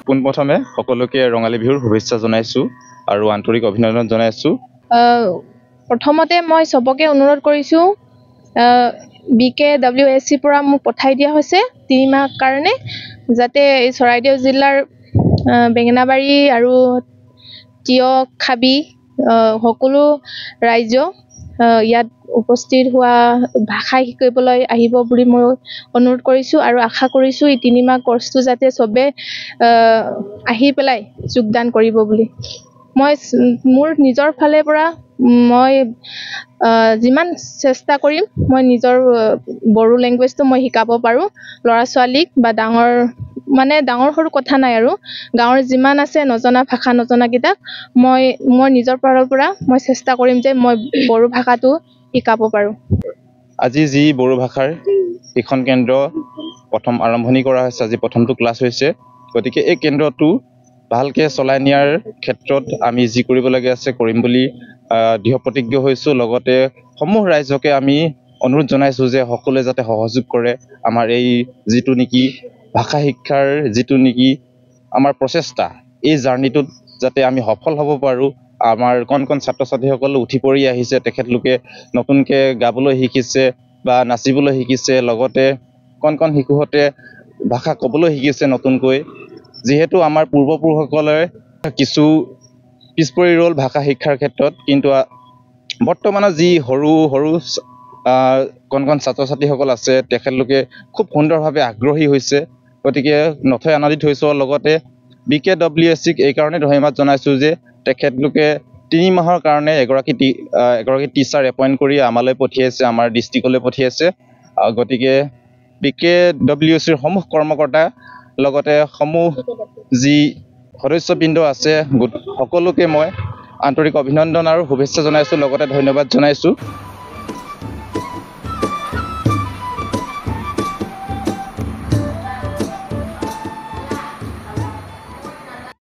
পোনপ্ৰথমে সকলোকে ৰঙালী বিহুৰ শুভেচ্ছা জনাইছোঁ আৰু আন্তৰিক অভিনন্দন জনাইছোঁ। প্ৰথমতে মই চবকে অনুৰোধ কৰিছোঁ, BKWSC পৰা মোক পঠাই দিয়া হৈছে 3 মাহ কাৰণে, যাতে এই চৰাইদেউ জিলাৰ বেঙেনাবাৰী আৰু তিয়ক খাবি সকলো ৰাইজ ইয়াত উপস্থিত হোৱা ভাষা শিকিবলৈ আহিব বুলি মই অনুৰোধ কৰিছোঁ আৰু আশা কৰিছোঁ এই 3 মাহ কোৰ্সটো যাতে চবে আহি পেলাই যোগদান কৰিব বুলি। মই মোৰ নিজৰ ফালে পৰা মই যিমান চেষ্টা কৰিম মই নিজৰ বড়ো লেংগুৱেজটো মই শিকাব পাৰোঁ ল'ৰা ছোৱালীক বা ডাঙৰ সৰু কথা নাই আৰু গাঁৱৰ যিমান আছে নজনা ভাষা নজনাকেইটাক মই নিজৰ ফালৰ পৰা মই চেষ্টা কৰিম যে মই বড়ো ভাষাটো শিকাব পাৰোঁ। আজি যি বড়ো ভাষাৰ এখন কেন্দ্ৰ প্ৰথম আৰম্ভণি কৰা হৈছে, আজি প্ৰথমটো ক্লাছ হৈছে, গতিকে এই কেন্দ্ৰটো ভালকৈ চলাই নিয়াৰ ক্ষেত্ৰত আমি যি কৰিবলগীয়া আছে কৰিম বুলি দৃঢ় প্ৰতিজ্ঞ হৈছোঁ। লগতে সমূহ ৰাইজকে আমি অনুৰোধ জনাইছোঁ যে সকলোৱে যাতে সহযোগ কৰে আমাৰ এই যিটো নেকি ভাষা শিক্ষাৰ যিটো নেকি আমাৰ প্ৰচেষ্টা, এই জাৰ্ণিটোত যাতে আমি সফল হ'ব পাৰোঁ। আমাৰ কণ ছাত্ৰ ছাত্ৰীসকল উঠি পৰি আহিছে, তেখেতলোকে নতুনকৈ গাবলৈ শিকিছে বা নাচিবলৈ শিকিছে, লগতে কণ শিশুহঁতে ভাষা ক'বলৈ শিকিছে নতুনকৈ। যিহেতু আমাৰ পূৰ্বপুৰুষসকলে কিছু পিছ পৰি ৰ'ল ভাষা শিক্ষাৰ ক্ষেত্ৰত, কিন্তু বৰ্তমানৰ যি সৰু কণ ছাত্ৰ ছাত্ৰীসকল আছে তেখেতলোকে খুব সুন্দৰভাৱে আগ্ৰহী হৈছে। গতিকে নথৈ আনন্দিত হৈছোঁ। লগতে BKWSCক এইকাৰণে ধন্যবাদ জনাইছোঁ যে তেখেতলোকে 3 মাহৰ কাৰণে এগৰাকী টিচাৰ এপইণ্ট কৰি আমালৈ পঠিয়াইছে, আমাৰ ডিষ্ট্ৰিক্টলৈ পঠিয়াইছে। গতিকে BKWSCৰ সমূহ কৰ্মকৰ্তা লগতে সমূহ যি সদস্যবৃন্দ আছে সকলোকে মই আন্তৰিক অভিনন্দন আৰু শুভেচ্ছা জনাইছোঁ, লগতে ধন্যবাদ জনাইছোঁ।